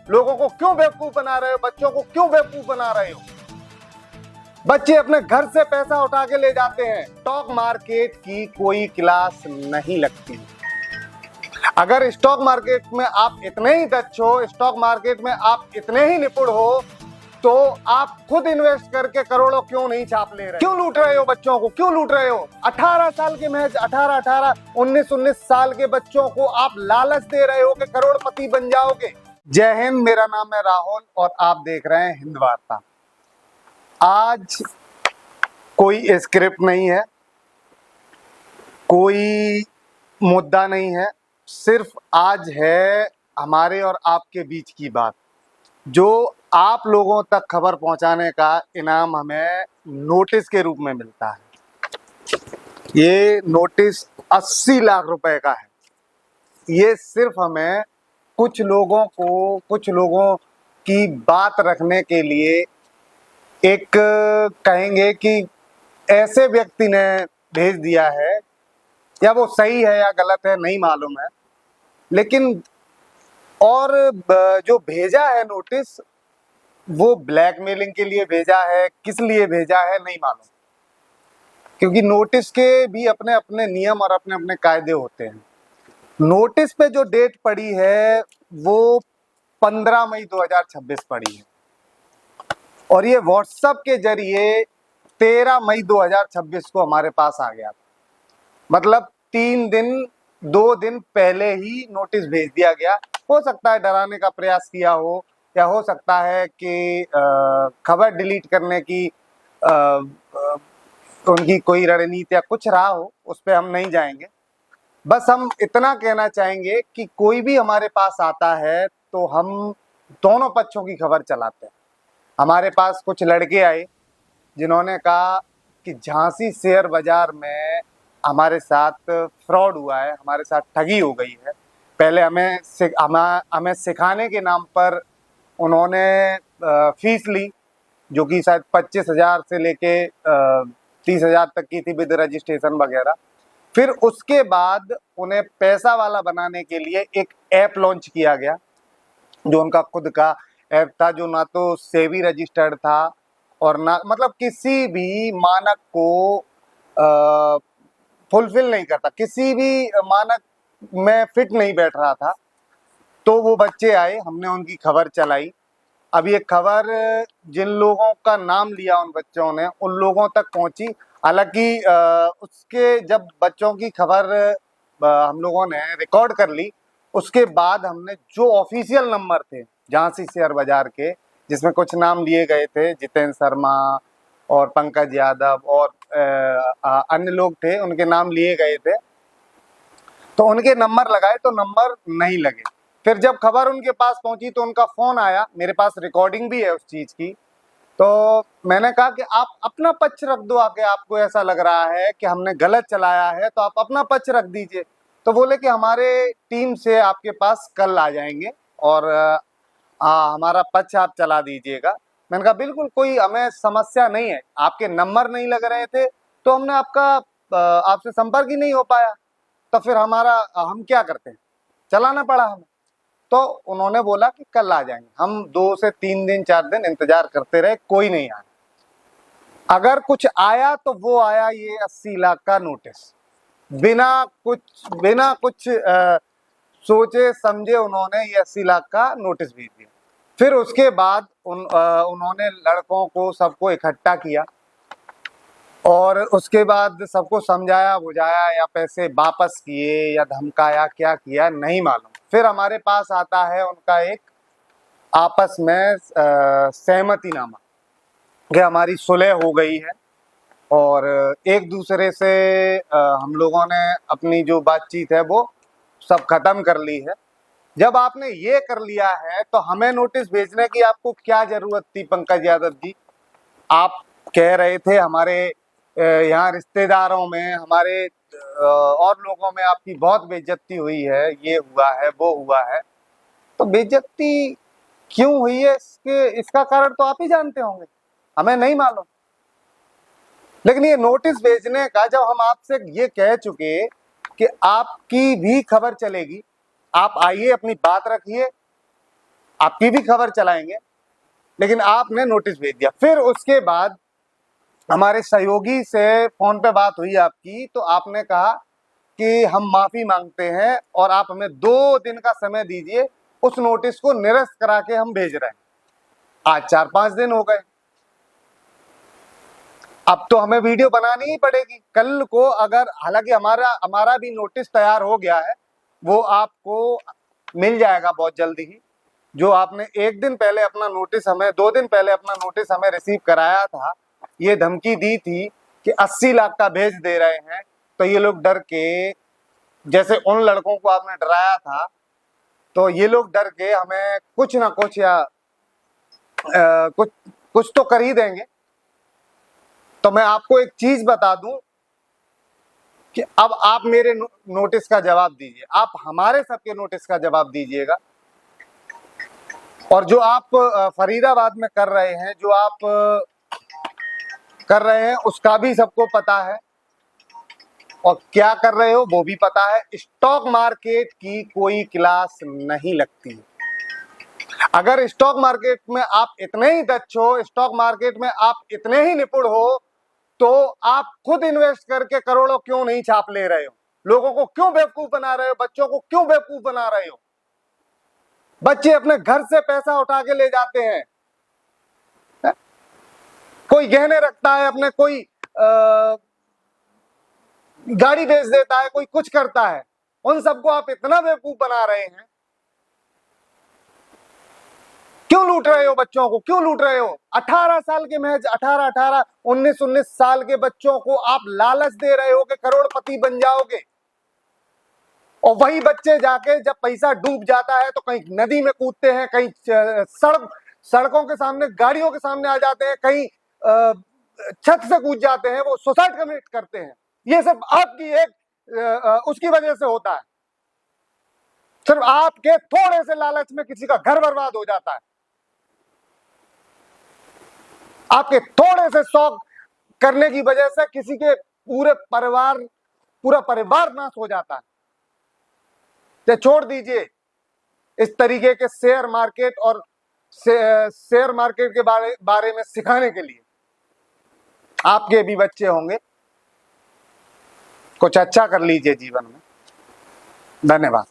लोगों को क्यों बेवकूफ बना रहे हो? बच्चों को क्यों बेवकूफ बना रहे हो? बच्चे अपने घर से पैसा उठा के ले जाते हैं। स्टॉक मार्केट की कोई क्लास नहीं लगती। अगर स्टॉक मार्केट में आप इतने ही दक्ष हो, स्टॉक मार्केट में आप इतने ही निपुण हो, तो आप खुद इन्वेस्ट करके करोड़ों क्यों नहीं छाप ले रहे? क्यों लूट रहे हो बच्चों को? क्यों लूट रहे हो? 18 साल के महज 18, 19 साल के बच्चों को आप लालच दे रहे हो कि करोड़पति बन जाओगे। जय हिंद, मेरा नाम है राहुल और आप देख रहे हैं हिंद वार्ता। आज कोई स्क्रिप्ट नहीं है, कोई मुद्दा नहीं है, सिर्फ आज है हमारे और आपके बीच की बात। जो आप लोगों तक खबर पहुंचाने का इनाम हमें नोटिस के रूप में मिलता है। ये नोटिस 80 लाख रुपए का है। ये सिर्फ हमें कुछ लोगों की बात रखने के लिए एक कहेंगे कि ऐसे व्यक्ति ने भेज दिया है, या वो सही है या गलत है नहीं मालूम है, लेकिन और जो भेजा है नोटिस वो ब्लैकमेलिंग के लिए भेजा है, किस लिए भेजा है नहीं मालूम, क्योंकि नोटिस के भी अपने अपने नियम और अपने अपने कायदे होते हैं। नोटिस पे जो डेट पड़ी है वो 15 मई 2026 पड़ी है और ये व्हाट्सएप के जरिए 13 मई 2026 को हमारे पास आ गया। मतलब 2 दिन पहले ही नोटिस भेज दिया गया। हो सकता है डराने का प्रयास किया हो, या हो सकता है कि खबर डिलीट करने की उनकी कोई रणनीति या कुछ रहा हो, उस पर हम नहीं जाएंगे। बस हम इतना कहना चाहेंगे कि कोई भी हमारे पास आता है तो हम दोनों पक्षों की खबर चलाते हैं। हमारे पास कुछ लड़के आए जिन्होंने कहा कि झांसी शेयर बाजार में हमारे साथ फ्रॉड हुआ है, हमारे साथ ठगी हो गई है। पहले हमें सिखाने के नाम पर उन्होंने फीस ली, जो कि शायद 25,000 से लेके 30,000 तक की थी विद रजिस्ट्रेशन वगैरह। फिर उसके बाद उन्हें पैसा वाला बनाने के लिए एक ऐप लॉन्च किया गया, जो उनका खुद का ऐप था, जो ना तो सेबी रजिस्टर्ड था और ना मतलब किसी भी मानक को फुलफिल नहीं करता, किसी भी मानक में फिट नहीं बैठ रहा था। तो वो बच्चे आए, हमने उनकी खबर चलाई। अब ये खबर जिन लोगों का नाम लिया उन बच्चों ने, उन लोगों तक पहुंची। हालांकि उसके जब बच्चों की खबर हम लोगों ने रिकॉर्ड कर ली, उसके बाद हमने जो ऑफिशियल नंबर थे झांसी शेयर बाजार के, जिसमें कुछ नाम लिए गए थे, जितेंद्र शर्मा और पंकज यादव और अन्य लोग थे, उनके नाम लिए गए थे, तो उनके नंबर लगाए तो नंबर नहीं लगे। फिर जब खबर उनके पास पहुंची तो उनका फोन आया, मेरे पास रिकॉर्डिंग भी है उस चीज की। तो मैंने कहा कि आप अपना पक्ष रख दो आके, आपको ऐसा लग रहा है कि हमने गलत चलाया है तो आप अपना पक्ष रख दीजिए। तो बोले कि हमारे टीम से आपके पास कल आ जाएंगे और हमारा पक्ष आप चला दीजिएगा। मैंने कहा बिल्कुल, कोई हमें समस्या नहीं है। आपके नंबर नहीं लग रहे थे तो हमने आपसे संपर्क ही नहीं हो पाया, तो फिर हम क्या करते हैं, चलाना पड़ा हमें। तो उन्होंने बोला कि कल आ जाएंगे। हम 2 से 3 दिन 4 दिन इंतजार करते रहे, कोई नहीं आया। अगर कुछ आया तो वो आया ये 80 लाख का नोटिस, बिना कुछ सोचे समझे उन्होंने ये 80 लाख का नोटिस भेज दिया। फिर उसके बाद उन्होंने लड़कों को सबको इकट्ठा किया और उसके बाद सबको समझाया बुझाया, या पैसे वापस किए या धमकाया, क्या किया नहीं मालूम। फिर हमारे पास आता है उनका एक आपस में सहमतिनामा कि हमारी सुलह हो गई है और एक दूसरे से हम लोगों ने अपनी जो बातचीत है वो सब खत्म कर ली है। जब आपने ये कर लिया है तो हमें नोटिस भेजने की आपको क्या जरूरत थी पंकज यादव जी? आप कह रहे थे हमारे यहाँ रिश्तेदारों में, हमारे और लोगों में आपकी बहुत बेइज्जती हुई है, ये हुआ है वो हुआ है। तो बेइज्जती क्यों हुई है इसका कारण तो आप ही जानते होंगे, हमें नहीं मालूम। लेकिन ये नोटिस भेजने का, जब हम आपसे ये कह चुके कि आपकी भी खबर चलेगी, आप आइए अपनी बात रखिए, आपकी भी खबर चलाएंगे, लेकिन आपने नोटिस भेज दिया। फिर उसके बाद हमारे सहयोगी से फोन पे बात हुई आपकी, तो आपने कहा कि हम माफी मांगते हैं और आप हमें 2 दिन का समय दीजिए, उस नोटिस को निरस्त करा के हम भेज रहे हैं। आज 4-5 दिन हो गए, अब तो हमें वीडियो बनानी ही पड़ेगी। कल को अगर, हालांकि हमारा भी नोटिस तैयार हो गया है, वो आपको मिल जाएगा बहुत जल्दी ही। जो आपने 1 दिन पहले अपना नोटिस हमें, 2 दिन पहले अपना नोटिस हमें रिसीव कराया था, ये धमकी दी थी कि 80 लाख का भेज दे रहे हैं, तो ये लोग डर के, जैसे उन लड़कों को आपने डराया था, तो ये लोग डर के हमें कुछ ना कुछ या कुछ तो कर ही देंगे। तो मैं आपको एक चीज बता दूं कि अब आप मेरे नोटिस का जवाब दीजिए, आप हमारे सबके नोटिस का जवाब दीजिएगा। और जो आप फरीदाबाद में कर रहे हैं, जो आप कर रहे हैं, उसका भी सबको पता है, और क्या कर रहे हो वो भी पता है। स्टॉक मार्केट की कोई क्लास नहीं लगती। अगर स्टॉक मार्केट में आप इतने ही दक्ष हो, स्टॉक मार्केट में आप इतने ही निपुण हो, तो आप खुद इन्वेस्ट करके करोड़ों क्यों नहीं छाप ले रहे हो? लोगों को क्यों बेवकूफ बना रहे हो? बच्चों को क्यों बेवकूफ बना रहे हो? बच्चे अपने घर से पैसा उठा के ले जाते हैं, कोई गहने रखता है अपने, कोई गाड़ी बेच देता है, कोई कुछ करता है, उन सबको आप इतना बेवकूफ बना रहे हैं। क्यों लूट रहे हो बच्चों को? क्यों लूट रहे हो? 18 साल के, महज 18, 19 साल के बच्चों को आप लालच दे रहे हो कि करोड़पति बन जाओगे, और वही बच्चे जाके जब पैसा डूब जाता है तो कहीं नदी में कूदते हैं, कहीं सड़कों के सामने, गाड़ियों के सामने आ जाते हैं, कहीं छत से कूद जाते हैं, वो सुसाइड कमिट करते हैं। ये सब आपकी एक उसकी वजह से होता है। सिर्फ आपके थोड़े से लालच में किसी का घर बर्बाद हो जाता है, आपके थोड़े से शौक करने की वजह से किसी के पूरा परिवार नाश हो जाता है। तो छोड़ दीजिए इस तरीके के शेयर मार्केट और शेयर मार्केट के बारे में सिखाने के लिए। आपके भी बच्चे होंगे, कुछ अच्छा कर लीजिए जीवन में। धन्यवाद।